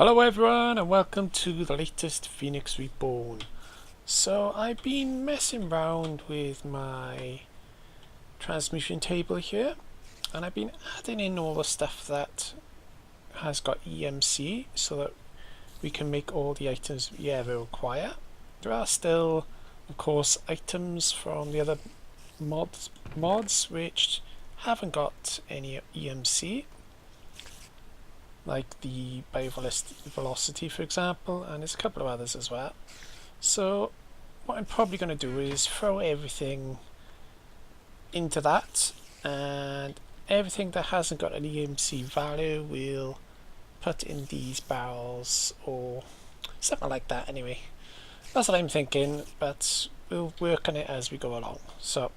Hello everyone and welcome to the latest Phoenix Reborn. So I've been messing around with my transmutation table here and I've been adding in all the stuff that has got EMC so that we can make all the items we ever require. There are still of course items from the other mods which haven't got any EMC, like the velocity for example, and there's a couple of others as well. So what I'm probably going to do is throw everything into that, and everything that hasn't got an EMC value we'll put in these barrels or something like that. Anyway, that's what I'm thinking, but we'll work on it as we go along. So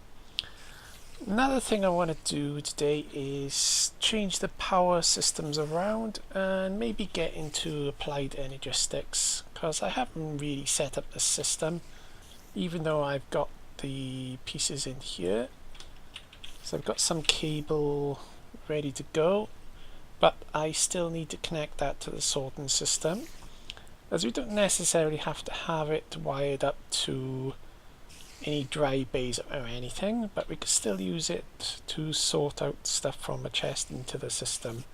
another thing I want to do today is change the power systems around and maybe get into applied energistics, because I haven't really set up the system even though I've got the pieces in here. So I've got some cable ready to go, but I still need to connect that to the sorting system, as we don't necessarily have to have it wired up to any dry bays or anything, but we can still use it to sort out stuff from a chest into the system.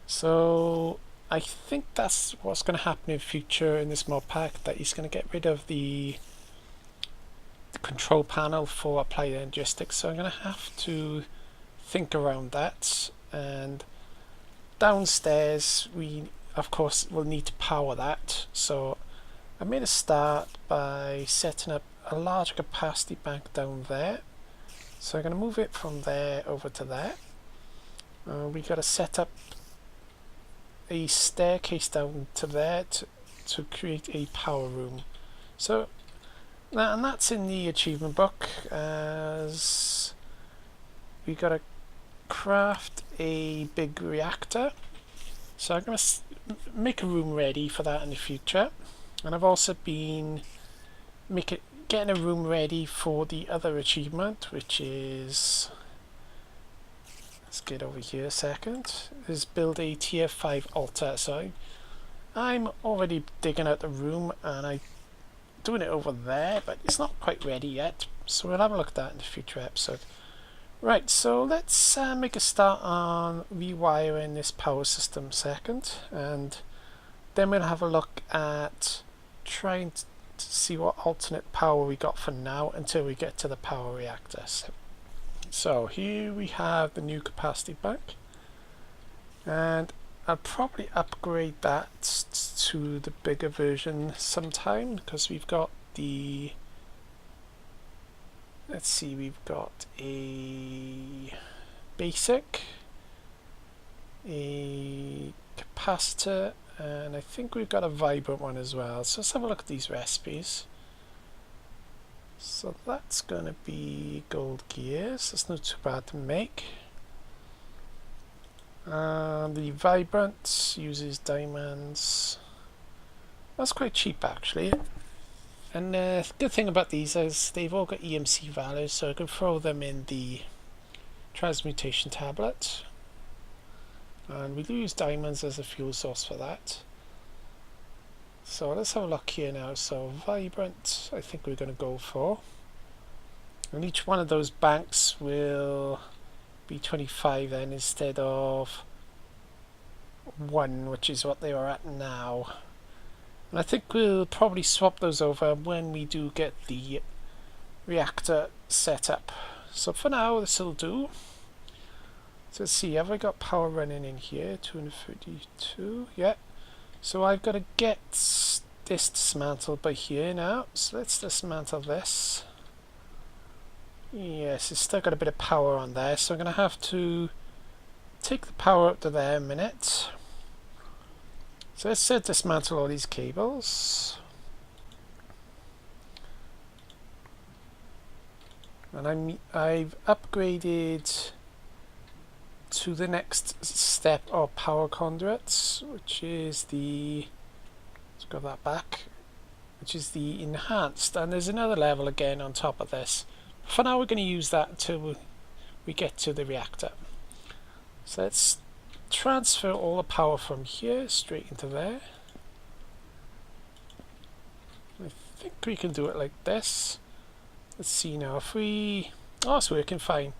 So I think that's what's going to happen in future in this mod pack, that he's going to get rid of the control panel for applied energistics. So I'm going to have to think around that, and downstairs we of course will need to power that. So I made a start by setting up a large capacity bank down there, so I'm going to move it from there over to there. We got to set up a staircase down to there to create a power room. So and that's in the achievement book, as we got to craft a big reactor. So I'm going to make a room ready for that in the future, and I've also been getting a room ready for the other achievement, which is, let's get over here a second, is build a tier 5 altar. So I'm already digging out the room and I'm doing it over there, but it's not quite ready yet, so we'll have a look at that in the future episode. Right, so let's make a start on rewiring this power system second, and then we'll have a look at trying to see what alternate power we got for now until we get to the power reactors. So here we have the new capacity bank, and I'll probably upgrade that to the bigger version sometime, because we've got the, let's see, we've got a basic, a capacitor, and I think we've got a vibrant one as well. So let's have a look at these recipes. So that's going to be gold gears. That's not too bad to make. The vibrant uses diamonds. That's quite cheap actually. And the good thing about these is they've all got EMC values, so I can throw them in the transmutation tablet. And we do use diamonds as a fuel source for that. So let's have a look here now. So vibrant, I think we're going to go for. And each one of those banks will be 25 then, instead of 1, which is what they are at now. And I think we'll probably swap those over when we do get the reactor set up. So for now this will do. So let's see, have I got power running in here? 232, yeah. So I've got to get this dismantled by here now. So let's dismantle this. Yes, it's still got a bit of power on there, so I'm going to have to take the power up to there a minute. So let's dismantle all these cables. And I've upgraded to the next step of power conduits, which is the, let's grab that back, which is the enhanced, and there's another level again on top of this. For now we're going to use that until we get to the reactor. So let's transfer all the power from here straight into there. I think we can do it like this. Let's see now if we... Oh, it's working fine.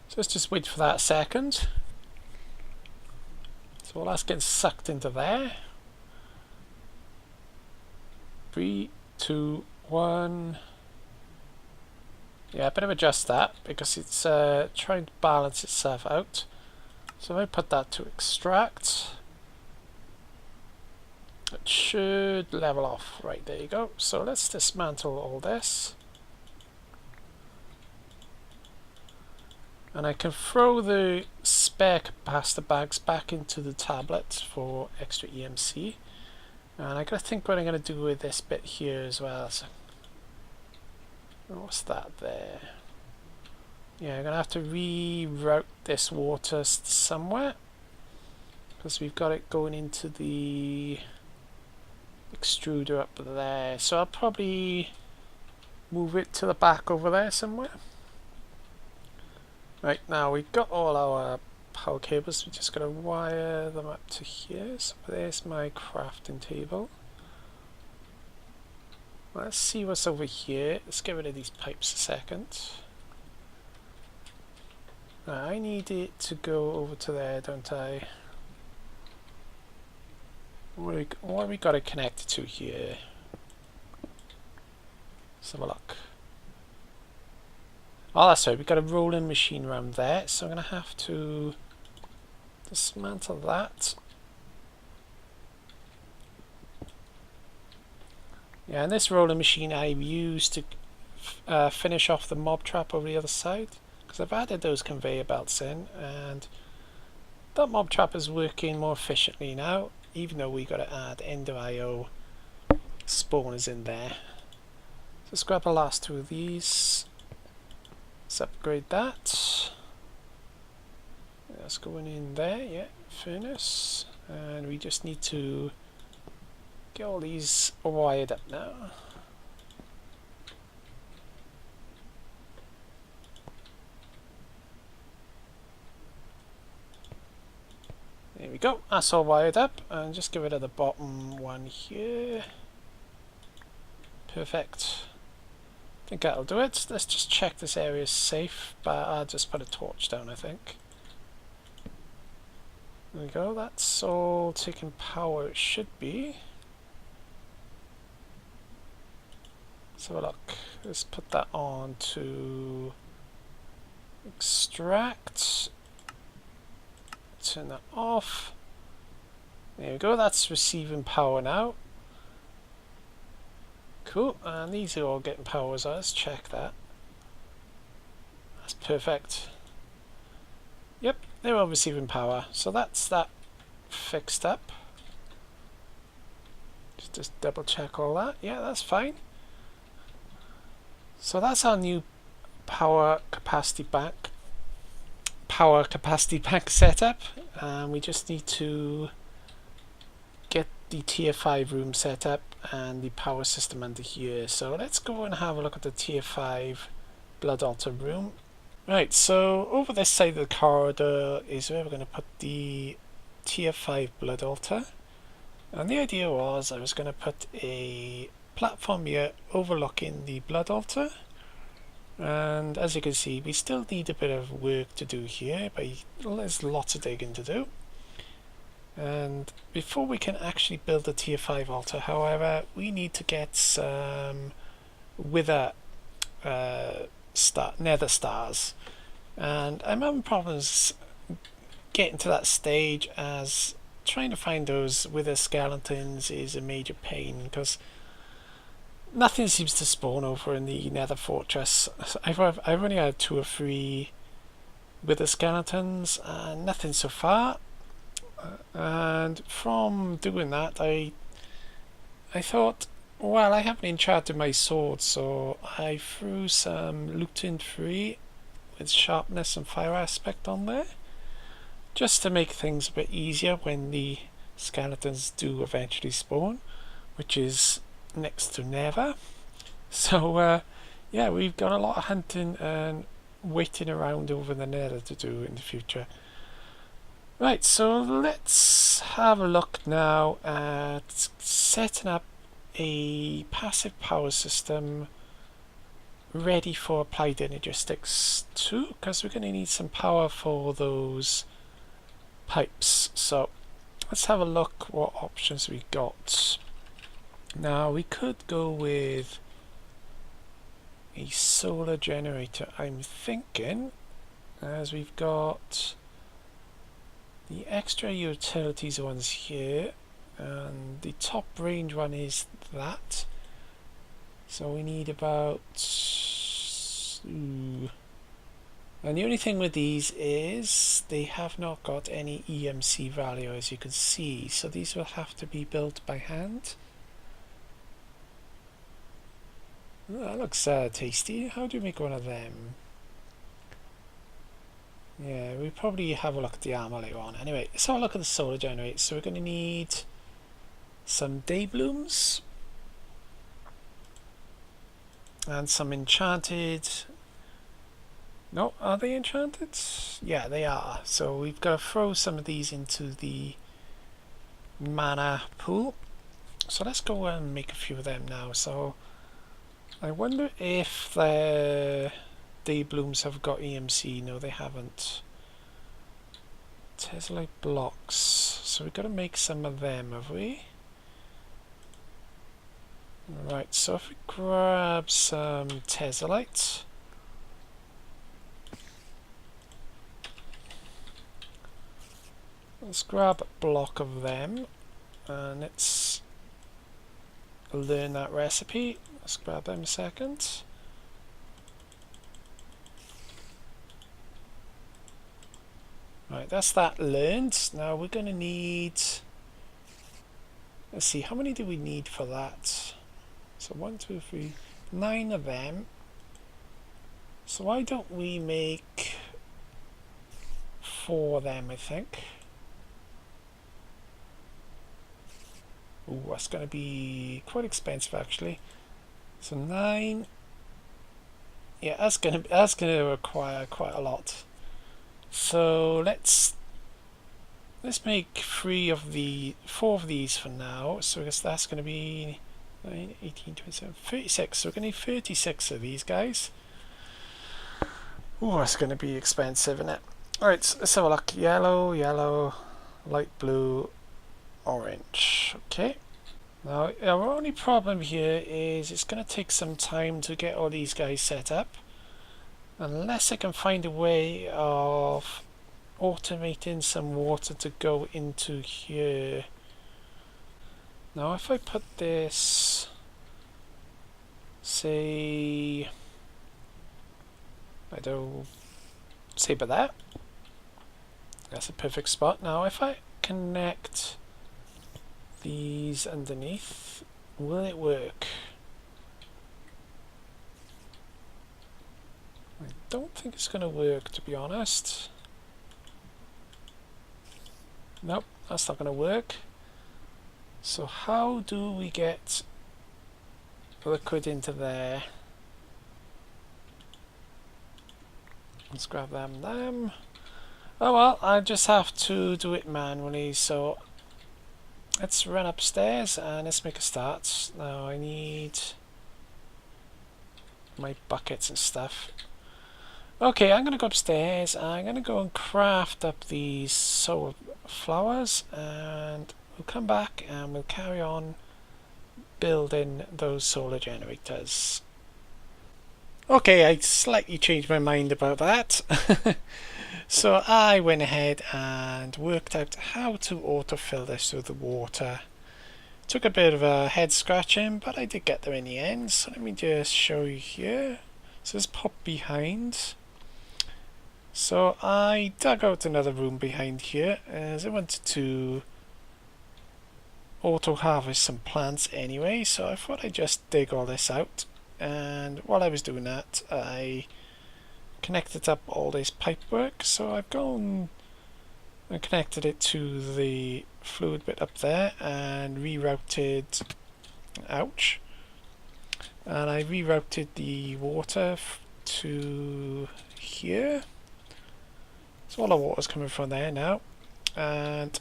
So let's just wait for that a second. So all that's getting sucked into there. 3, 2, 1. Yeah, I better adjust that because it's trying to balance itself out. So if I put that to extract, it should level off. Right, there you go. So let's dismantle all this. And I can throw the spare capacitor bags back into the tablet for extra EMC. And I gotta think what I'm gonna do with this bit here as well. So, what's that there? Yeah, I'm gonna have to reroute this water somewhere because we've got it going into the extruder up there. So I'll probably move it to the back over there somewhere. Right, now we've got all our power cables, we just got to wire them up to here. So there's my crafting table. Let's see what's over here. Let's get rid of these pipes a second. Now, I need it to go over to there, don't I? What have we got to connect it to here? Let's have a look. Oh, that's right, we've got a rolling machine around there, so I'm going to have to dismantle that. Yeah, and this rolling machine I've used to finish off the mob trap over the other side, because I've added those conveyor belts in, and that mob trap is working more efficiently now, even though we've got to add EnderIO spawners in there. So let's grab the last two of these. Let's upgrade that. That's going in there, yeah, furnace. And we just need to get all these wired up now. There we go, that's all wired up. And just get rid of the bottom one here. Perfect. I think that'll do it. Let's just check this area is safe, but I'll just put a torch down, I think. There we go, that's all taking power, it should be. Let's have a look. Let's put that on to extract. Turn that off. There we go, that's receiving power now. Cool, and these are all getting power as well. Let's check that. That's perfect. Yep, they're all receiving power. So that's that fixed up. Just double check all that. Yeah, that's fine. So that's our new power capacity bank setup. We just need to get the tier 5 room set up and the power system under here. So let's go and have a look at the tier 5 blood altar room. Right, so over this side of the corridor is where we're going to put the tier 5 blood altar. And the idea was I was going to put a platform here overlooking the blood altar. And as you can see, we still need a bit of work to do here, but there's lots of digging to do. And before we can actually build a tier 5 altar, however, we need to get some wither nether stars. And I'm having problems getting to that stage, as trying to find those wither skeletons is a major pain, because nothing seems to spawn over in the nether fortress. I've only had 2 or 3 wither skeletons and nothing so far. And from doing that, I thought, well, I haven't enchanted my sword, so I threw some looting 3 with sharpness and fire aspect on there, just to make things a bit easier when the skeletons do eventually spawn, which is next to never. So yeah, we've got a lot of hunting and waiting around over the nether to do in the future. Right, so let's have a look now at setting up a passive power system ready for applied energistics 2, because we're going to need some power for those pipes. So let's have a look what options we got. Now we could go with a solar generator, I'm thinking, as we've got the extra utilities ones here, and the top range one is that. So we need about... Ooh. And the only thing with these is they have not got any EMC value, as you can see. So these will have to be built by hand. Oh, that looks tasty. How do you make one of them? Yeah, we probably have a look at the armor later on. Anyway, let's have a look at the solar generator. So we're going to need some day blooms and some enchanted... No, are they enchanted? Yeah, they are. So we've got to throw some of these into the mana pool. So let's go and make a few of them now. So I wonder if the day blooms have got EMC. No, they haven't. Tessellite blocks. So we've got to make some of them, have we? Right, so if we grab some tessellite. Let's grab a block of them and let's learn that recipe. Let's grab them a second. Right, that's that learned. Now we're going to need... Let's see, how many do we need for that? So 1, 2, 3, 9 of them. So why don't we make 4 of them, I think. Ooh, that's going to be quite expensive actually. So 9. Yeah, that's going to require quite a lot. So let's make 4 of these for now. So I guess that's going to be 9, 18, 27, 36. So we're going to need 36 of these guys. Ooh, that's going to be expensive, isn't it? Alright, so let's have a look. Yellow, yellow, light blue, orange. Okay. Now our only problem here is it's going to take some time to get all these guys set up, unless I can find a way of automating some water to go into here. Now if I put this, say, I don't say about that, that's a perfect spot. Now if I connect these underneath, will it work? I don't think it's going to work, to be honest. Nope, that's not going to work. So how do we get liquid into there? Let's grab them. Oh well, I just have to do it manually, so let's run upstairs and let's make a start. Now I need my buckets and stuff. Okay, I'm going to go upstairs. I'm going to go and craft up these solar flowers and we'll come back and we'll carry on building those solar generators. Okay, I slightly changed my mind about that. So I went ahead and worked out how to autofill this with the water. Took a bit of a head scratching, but I did get there in the end. So let me just show you here. So let's pop behind. So I dug out another room behind here as I wanted to auto harvest some plants anyway. So I thought I'd just dig all this out. And while I was doing that, I connected up all this pipe work. So I've gone and connected it to the fluid bit up there and rerouted, ouch, and I rerouted the water to here. So all the water's coming from there now, And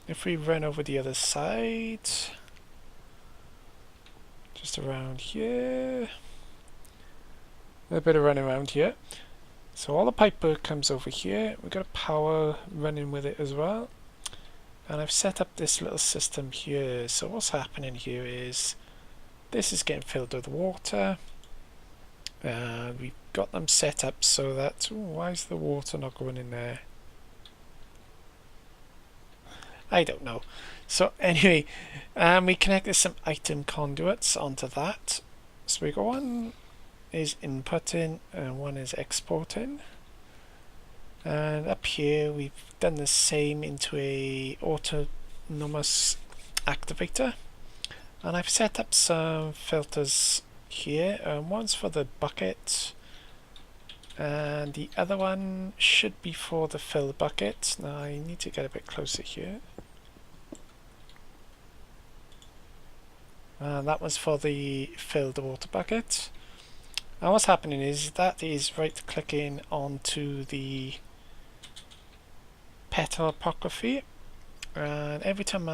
if we run over the other side, just around here, a bit of running around here. So all the pipework comes over here. We've got a power running with it as well. And I've set up this little system here. So what's happening here is this is getting filled with water. We've got them set up so that... Ooh, why is the water not going in there? I don't know. So anyway, we connected some item conduits onto that. So we got one is inputting and one is exporting. And up here we've done the same into a autonomous activator. And I've set up some filters here. One's for the bucket and the other one should be for the fill bucket. Now I need to get a bit closer here. And that was for the filled water bucket. And what's happening is that is right clicking onto the petal apocryphy, and every time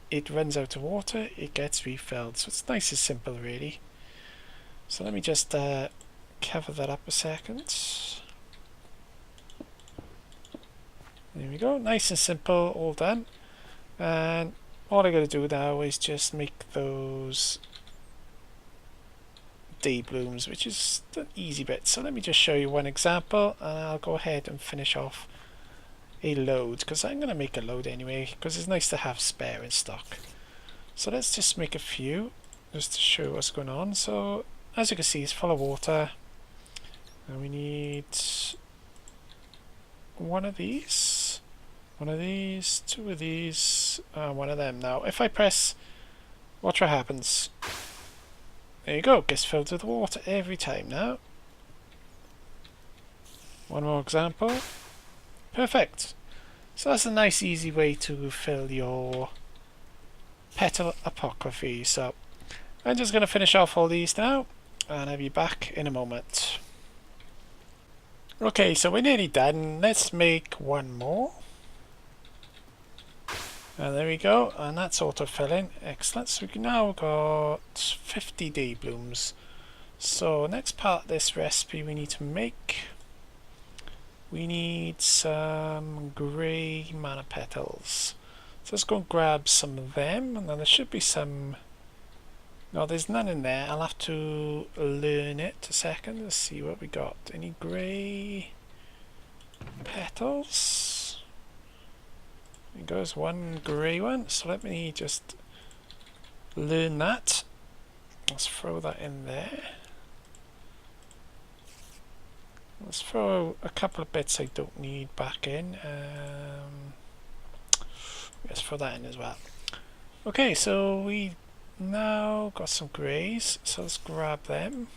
it runs out of water it gets refilled. So it's nice and simple really. So let me just cover that up a second. There we go, nice and simple, all done. And all I got to do now is just make those day blooms, which is the easy bit. So let me just show you one example and I'll go ahead and finish off a load, because I'm going to make a load anyway, because it's nice to have spare in stock. So let's just make a few just to show what's going on. So as you can see, it's full of water and we need one of these, two of these, one of them. Now if I press, watch what happens. There you go, gets filled with water every time now. One more example. Perfect. So that's a nice easy way to fill your petal apocryphy. So I'm just going to finish off all these now and I'll be back in a moment. Okay, so we're nearly done. Let's make one more. And there we go, and that's auto-filling. Excellent. So we've now got 50 day blooms. So next part of this recipe we need to make, we need some grey mana petals. So let's go and grab some of them, and then there should be some... No, there's none in there. I'll have to learn it a second. Let's see what we got. Any grey petals? There goes one grey one, so let me just learn that. Let's throw that in there. Let's throw a couple of bits I don't need back in. Let's throw that in as well. Okay, so we now got some greys, so let's grab them.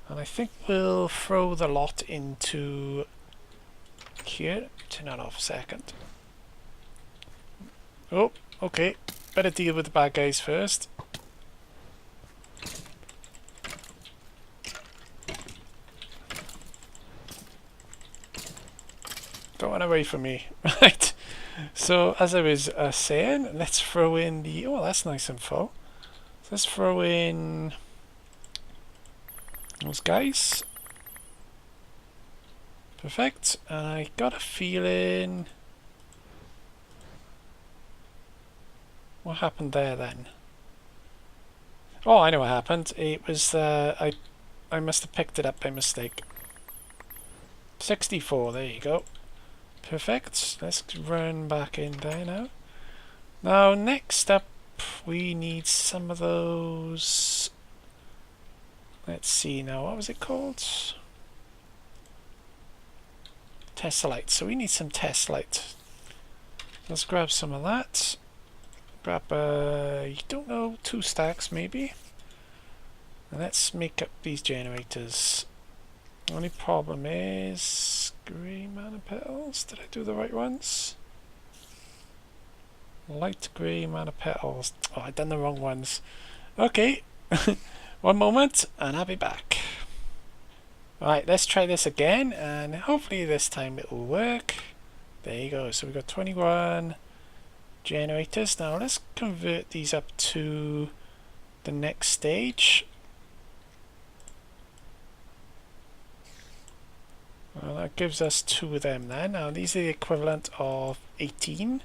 And I think we'll throw the lot into here. Turn that off a second. Oh, okay. Better deal with the bad guys first. Don't run away from me. Right. So as I was saying, let's throw in the... Oh, that's nice and full. So let's throw in those guys. Perfect. And I got a feeling... What happened there then? Oh, I know what happened. It was... I must have picked it up by mistake. 64, there you go. Perfect. Let's run back in there now. Now, next up, we need some of those... Let's see now, what was it called? Tessellite. So we need some tessellite. Let's grab some of that. Grab, you don't know, 2 stacks maybe. And let's make up these generators. Only problem is grey mana petals. Did I do the right ones? Light grey mana petals. Oh, I've done the wrong ones. Okay, one moment and I'll be back. Alright, let's try this again, and hopefully this time it will work. There you go. So we've got 21 generators. Now let's convert these up to the next stage. Well, that gives us 2 of them then. Now these are the equivalent of 18.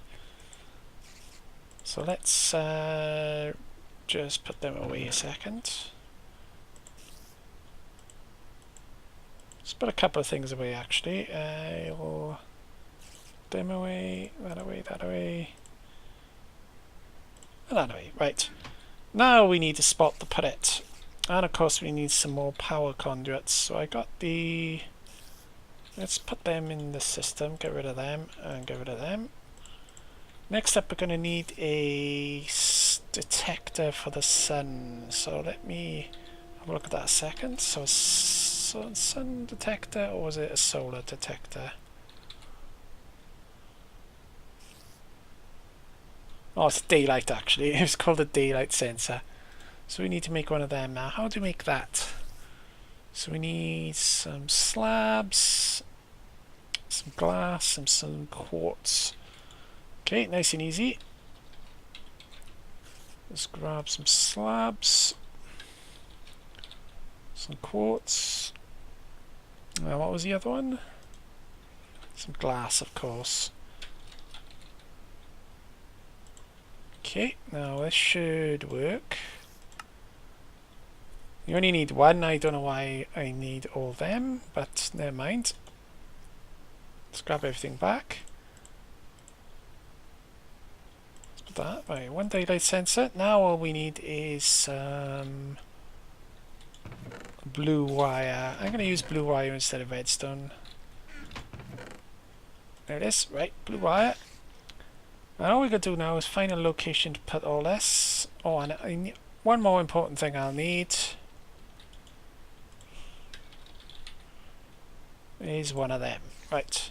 So let's just put them away a second. Let's put a couple of things away actually. We'll put them away, that away, that away, and that away. Right. Now we need to spot to put it. And of course we need some more power conduits. So I got the... Let's put them in the system, get rid of them, and get rid of them. Next up we're going to need a detector for the sun. So let me have a look at that a second. So a sun detector, or was it a solar detector? Oh, it's daylight actually. It's called a daylight sensor. So we need to make one of them now. How do we make that? So we need some slabs, some glass, and some quartz. Okay, nice and easy. Let's grab some slabs, some quartz. What was the other one? Some glass, of course. Okay, now this should work. You only need one. I don't know why I need all them, but never mind. Let's grab everything back. Let's put that. Right, one daylight sensor. Now all we need is blue wire. I'm going to use blue wire instead of redstone. There it is. Right, blue wire. And all we got to do now is find a location to put all this. Oh, and I need one more important thing I'll need is one of them. Right.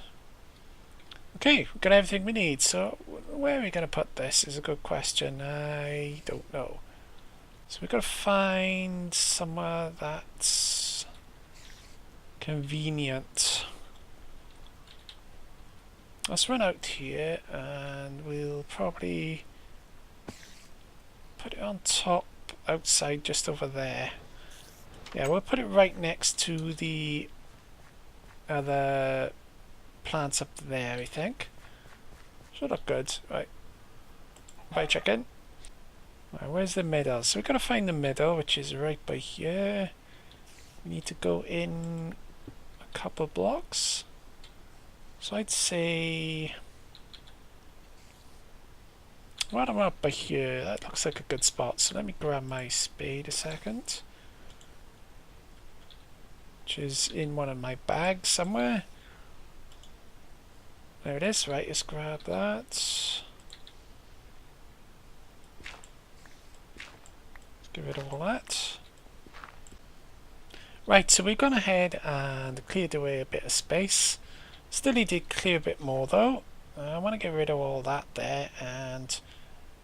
Okay, we've got everything we need. So where are we going to put this is a good question. I don't know. So we've got to find somewhere that's convenient. Let's run out here and we'll probably put it on top outside just over there. Yeah, we'll put it right next to the other plants up there, I think. Should look good. Right. Bye, chicken. Right, where's the middle? So we've got to find the middle, which is right by here. We need to go in a couple blocks. So I'd say... right about by here. That looks like a good spot. So let me grab my spade a second. Which is in one of my bags somewhere. There it is. Right, let's grab that. Let's get rid of all that. Right, so we've gone ahead and cleared away a bit of space. Still need to clear a bit more though. I want to get rid of all that there and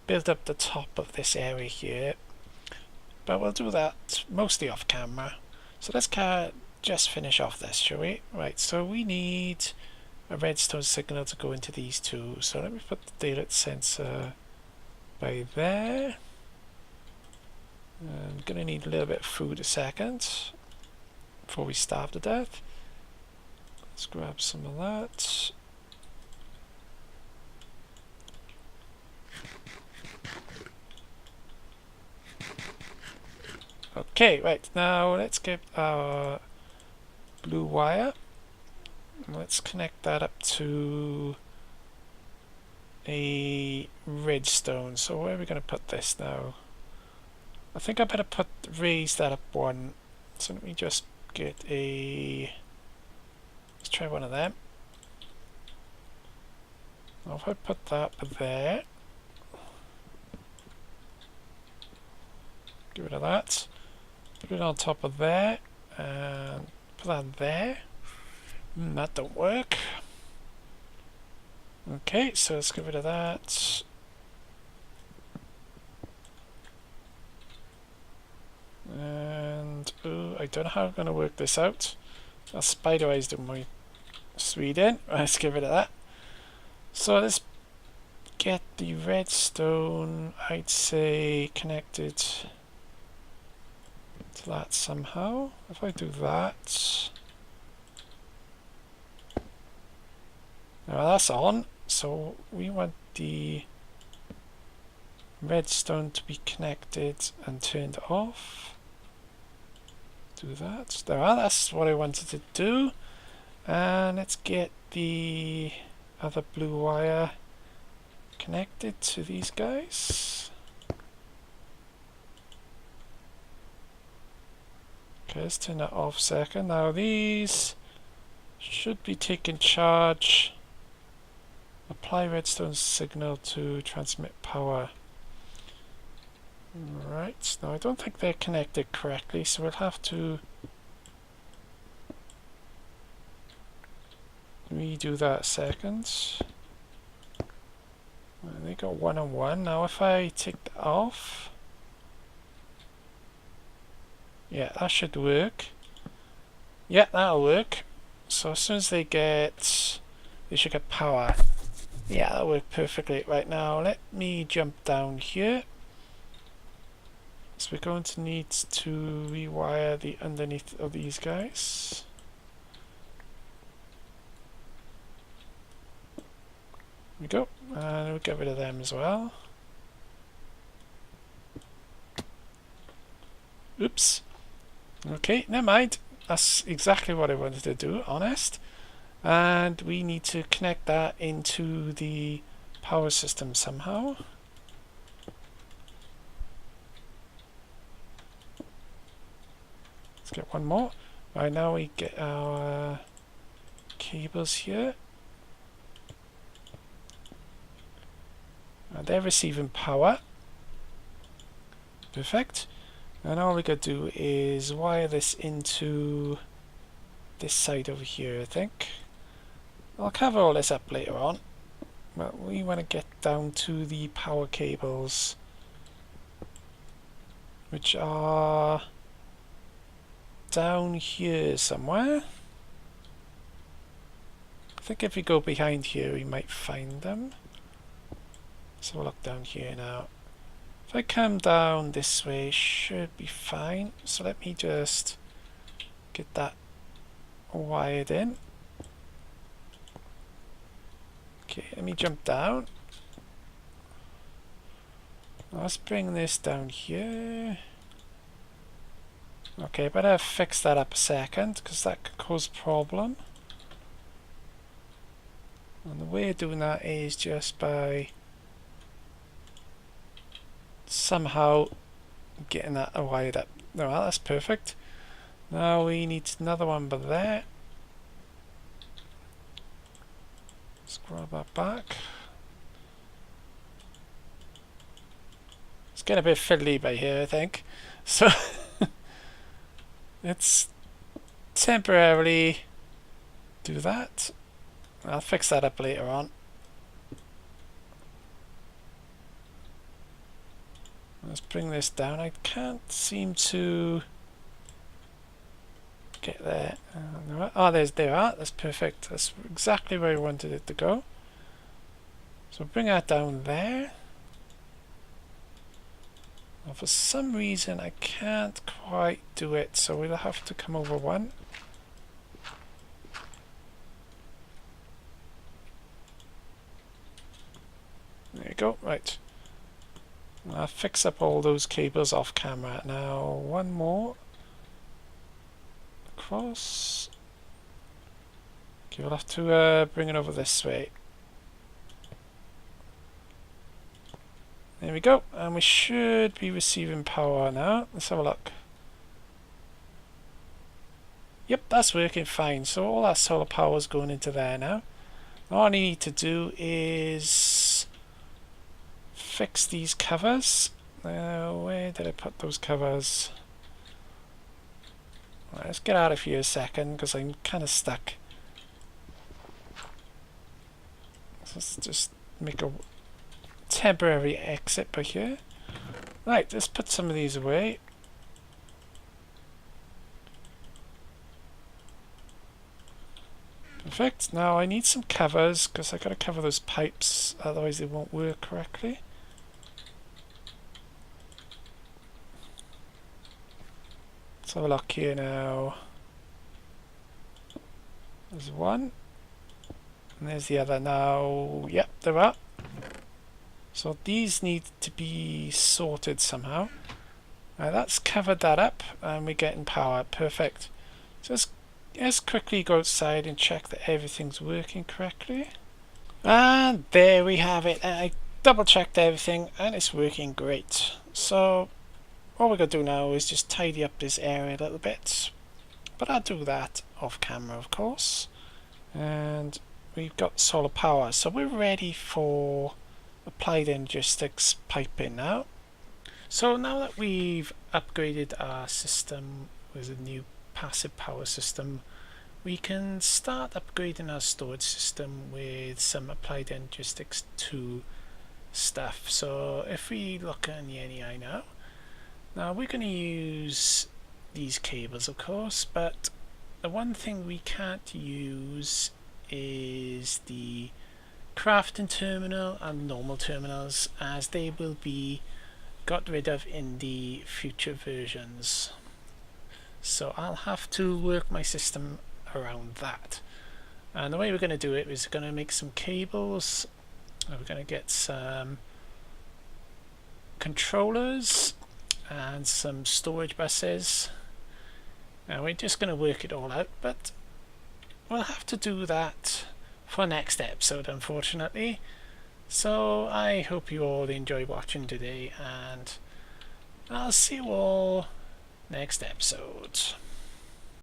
build up the top of this area here. But we'll do that mostly off camera. So let's just finish off this, shall we? Right, so we need a redstone signal to go into these two. So let me put the daylight sensor by there. I'm going to need a little bit of food a second before we starve to death. Let's grab some of that. Okay, right, now let's get our blue wire. Let's connect that up to a redstone. So where are we going to put this now? I think I better raise that up one. So let me just get a... let's try one of them. Now if I put that there, get rid of that, put it on top of there, and put that there. That don't work. Okay, so let's get rid of that. And ooh, I don't know how I'm going to work this out. That spider eyes doing my Sweden. Let's get rid of that. So let's get the redstone, I'd say, connected to that somehow. If I do that, now that's on. So we want the redstone to be connected and turned off. Do that. There, that's what I wanted to do. And let's get the other blue wire connected to these guys. Okay, let's turn that off second. Now these should be taking charge. Apply redstone signal to transmit power. Right, now I don't think they're connected correctly, so we'll have to redo that a second. They got 1 on 1. Now if I take that off, yeah, that should work. Yeah, that'll work. So as soon as they should get power. Yeah, that'll work perfectly. Right, now let me jump down here. So we're going to need to rewire the underneath of these guys. There we go, and we'll get rid of them as well. Oops. Okay, never mind. That's exactly what I wanted to do, honest. And we need to connect that into the power system somehow. Let's get one more. Right, now we get our cables here. And they're receiving power. Perfect. And all we got to do is wire this into this side over here, I think. I'll cover all this up later on. But we want to get down to the power cables, which are down here somewhere. I think if we go behind here we might find them. So we'll look down here now. If I come down this way, it should be fine. So let me just get that wired in. Okay, let me jump down. Let's bring this down here. Okay, better fix that up a second, because that could cause a problem. And the way of doing that is just by somehow getting that wired up. No, that's perfect. Now we need another one by there. Let's grab that back. It's getting a bit fiddly by here, I think. So let's temporarily do that. I'll fix that up later on. Let's bring this down. I can't seem to get there. Oh, there are. That's perfect. That's exactly where I wanted it to go. So bring that down there. Well, for some reason I can't quite do it, so we'll have to come over one. There you go. Right. I'll fix up all those cables off camera. Now one more across. Okay, we'll have to bring it over this way. There we go, and we should be receiving power now. Let's have a look. Yep, that's working fine. So all that solar power is going into there now. All I need to do is fix these covers. Where did I put those covers? Right, let's get out of here a second because I'm kind of stuck. So let's just make a temporary exit by here. Right, let's put some of these away. Perfect. Now I need some covers because I got to cover those pipes, otherwise they won't work correctly. Let's have a look here now. There's one. And there's the other now. Yep, there are. So these need to be sorted somehow. That's covered that up and we're getting power. Perfect. So let's quickly go outside and check that everything's working correctly. And there we have it. I double checked everything and it's working great. So all we're going to do now is just tidy up this area a little bit. But I'll do that off camera, of course. And we've got solar power. So we're ready for applied energistics piping now. So now that we've upgraded our system with a new passive power system, we can start upgrading our storage system with some applied energistics 2 stuff. So if we look at the NEI now we're going to use these cables, of course, but the one thing we can't use is the crafting terminal and normal terminals, as they will be got rid of in the future versions. So I'll have to work my system around that. And the way we're going to do it is we're going to make some cables. We're going to get some controllers and some storage buses. And we're just going to work it all out, but we'll have to do that for next episode, unfortunately. So I hope you all enjoy watching today, and I'll see you all next episode.